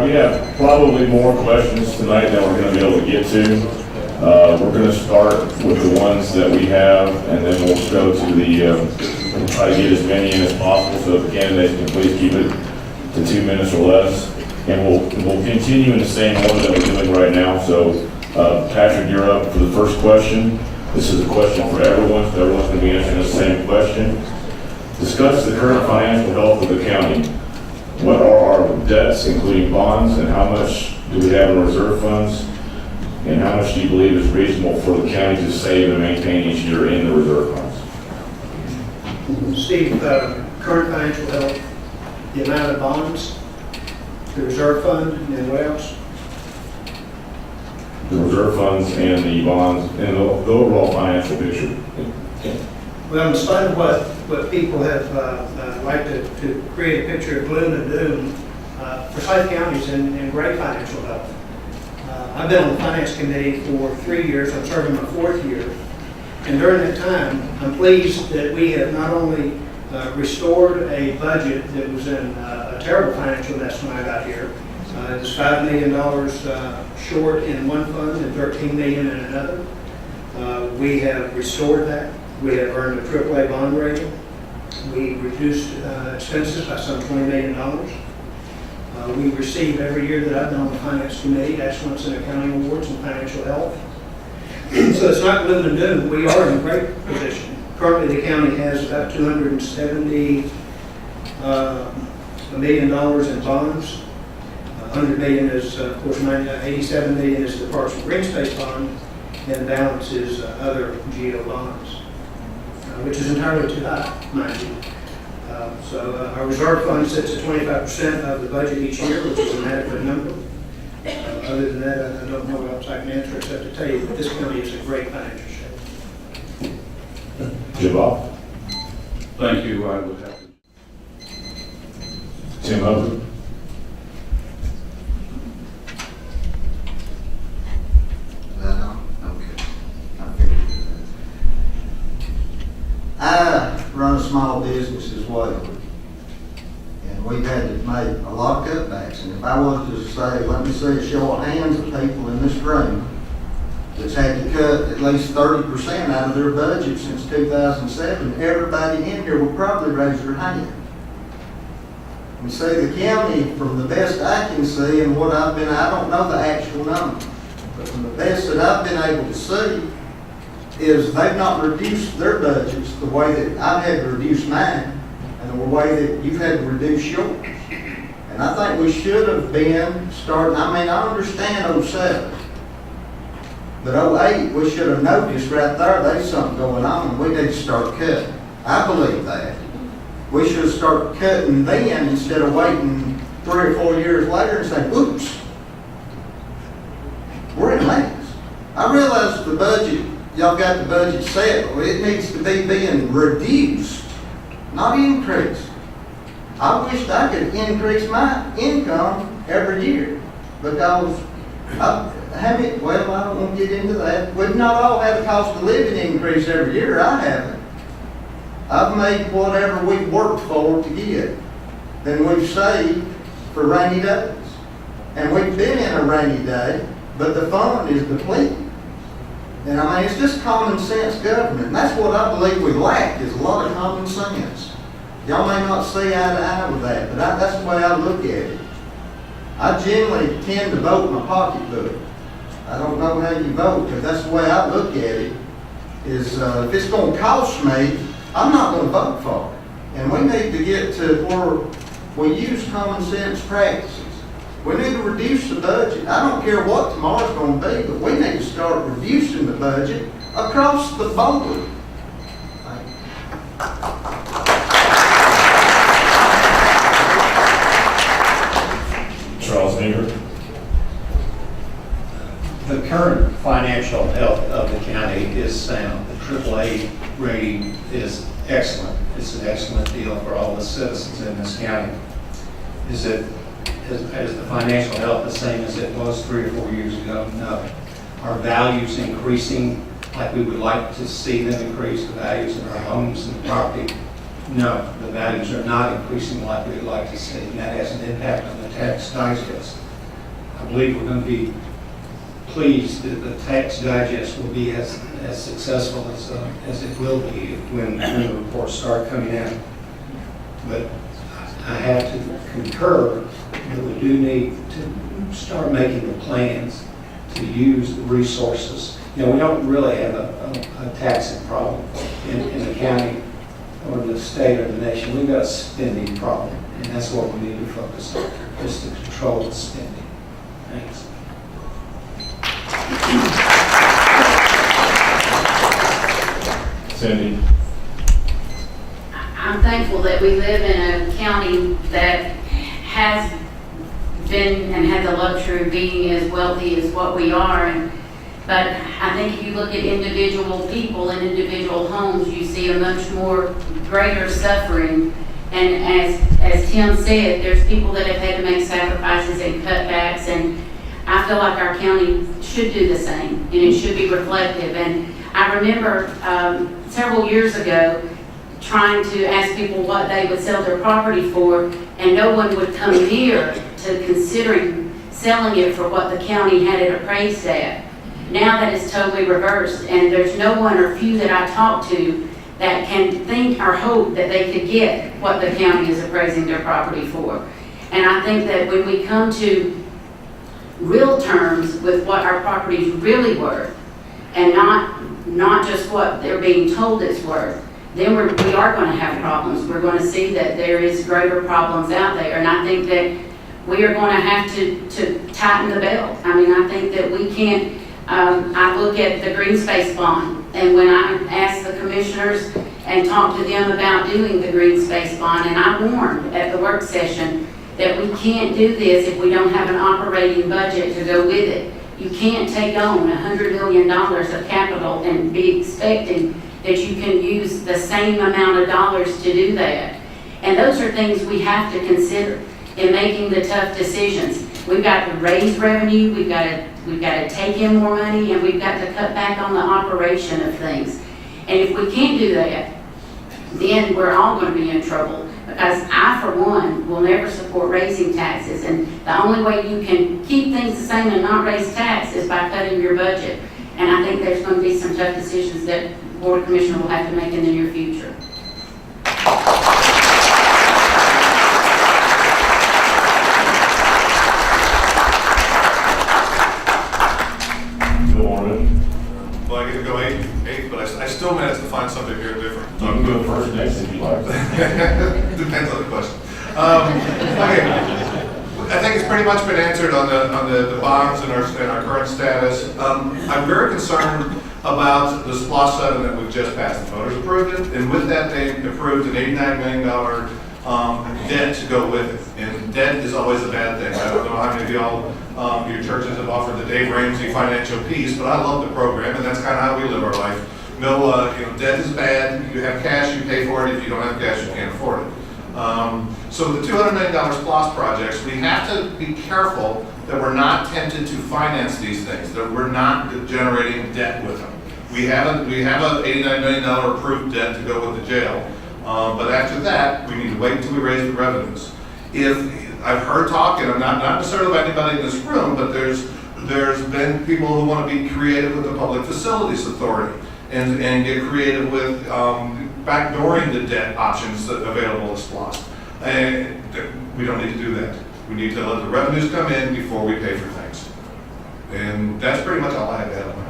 we have probably more questions tonight than we're going to be able to get to. We're going to start with the ones that we have, and then we'll go to the, try to get as many in as possible, so if the candidates can please keep it to 2 minutes or less. And we'll continue in the same order that we're doing right now. So Patrick, you're up for the first question. This is a question for everyone, so everyone's going to be answering the same question. Discuss the current financial health of the county. What are our debts, including bonds, and how much do we have in reserve funds? And how much do you believe is reasonable for the county to save and maintain each year in the reserve funds? Steve, current financial health, the amount of bonds, the reserve fund, and what else? The reserve funds and the bonds and the overall financial picture. Well, in spite of what people have liked to create a picture of gloom and doom, Forsyth County is in great financial health. I've been on the finance committee for 3 years. I'm serving my 4th year. And during that time, I'm pleased that we have not only restored a budget that was in a terrible financial mess when I got here. It was $5 million short in one fund and $13 million in another. We have restored that. We have earned a AAA bond rating. We reduced expenses by some $20 million. We receive every year that I've been on the finance committee excellence in accounting awards and financial health. So it's not gloom and doom. We are in a great position. Currently, the county has about $270 million in bonds. 100 million is, of course, 87 million is the Parks and Green Space bond, and the balance is other GO bonds, which is entirely too high, mind you. So our reserve fund sits at 25% of the budget each year, which is an adequate number. Other than that, I don't know what else I can answer except to tell you that this county is in great financial shape. Jabal. Thank you. I would have to. Tim Hubbard. I run a small business as well, and we've had to make a lot of cutbacks. And if I was to say, let me see a show of hands of people in this room that's had to cut at least 30% out of their budget since 2007, everybody in here will probably raise their hand. You see, the county, from the best I can see and what I don't know the actual number, but from the best that I've been able to see, is they've not reduced their budgets the way that I've had to reduce mine and the way that you've had to reduce yours. And I think we should have been starting, I understand 07, but 08, we should have noticed right there there's something going on and we need to start cutting. I believe that. We should have started cutting then instead of waiting 3 or 4 years later and saying, oops, we're in less. I realize the budget, y'all got the budget set, but it needs to be being reduced, not increased. I wished I could increase my income every year because I don't want to get into that. We've not all had a cost of living increase every year. I haven't. I've made whatever we've worked for to get. Then we've saved for rainy days. And we've been in a rainy day, but the fund is depleted. And it's just common sense government. And that's what I believe we lack, is a lot of common sense. Y'all may not see eye to eye with that, but that's the way I look at it. I generally tend to vote my pocketbook. I don't know how you vote, but that's the way I look at it, is if it's going to cost me, I'm not going to vote for it. And we need to get to where we use common sense practices. We need to reduce the budget. I don't care what tomorrow's going to be, but we need to start reducing the budget across the board. Charles Neighbor. The current financial health of the county is sound. The AAA rating is excellent. It's an excellent deal for all the citizens in this county. Is the financial health the same as it was 3 or 4 years ago? No. Are values increasing like we would like to see them increase, the values in our homes and property? No, the values are not increasing like we'd like to see, and that has an impact on the tax digest. I believe we're going to be pleased that the tax digest will be as successful as it will be when the reports start coming out. But I have to concur that we do need to start making the plans to use the resources. You know, we don't really have a taxing problem in the county or the state or the nation. We've got a spending problem, and that's what we need to focus on, is to control the spending. Thanks. Cindy? I'm thankful that we live in a county that has been and had the luxury of being as wealthy as what we are. But I think if you look at individual people in individual homes, you see a much more greater suffering. And as Tim said, there's people that have had to make sacrifices and cutbacks, and I feel like our county should do the same, and it should be reflective. And I remember several years ago trying to ask people what they would sell their property for, and no one would come near to considering selling it for what the county had it appraised at. Now that is totally reversed, and there's no one or few that I talk to that can think or hope that they could get what the county is appraising their property for. And I think that when we come to real terms with what our property is really worth, and not just what they're being told it's worth, then we are going to have problems. We're going to see that there is greater problems out there, and I think that we are going to have to tighten the belt. I mean, I think that we can't. I look at the green space bond, and when I asked the commissioners and talked to them about doing the green space bond, and I warned at the work session that we can't do this if we don't have an operating budget to go with it. You can't take on $100 million of capital and be expecting that you can use the same amount of dollars to do that. And those are things we have to consider in making the tough decisions. We've got to raise revenue, we've got to take in more money, and we've got to cut back on the operation of things. And if we can't do that, then we're all going to be in trouble. Because I, for one, will never support raising taxes. And the only way you can keep things the same and not raise tax is by cutting your budget. And I think there's going to be some tough decisions that the Board of Commissioners will have to make in the near future. Well, I get to go eight, but I still managed to find something here different. You can go first next if you like. Depends on the question. Okay. I think it's pretty much been answered on the bonds and our current status. I'm very concerned about the SPLOST settlement we've just passed. The voters approved it, and with that they approved an $89 million debt to go with it. And debt is always a bad thing. I don't know how many of y'all, your churches have offered the Dave Ramsey financial peace, but I love the program, and that's kind of how we live our life. No, debt is bad. You have cash, you pay for it. If you don't have cash, you can't afford it. So the $200 million SPLOST projects, we have to be careful that we're not tempted to finance these things, that we're not generating debt with them. We have an $89 million approved debt to go with the jail, but after that, we need to wait until we raise the revenues. If I've heard talk, and I'm not necessarily about anybody in this room, but there's been people who want to be creative with the Public Facilities Authority and get creative with backdooring the debt options that are available as SPLOST. And we don't need to do that. We need to let the revenues come in before we pay for things. And that's pretty much all I have to add on that.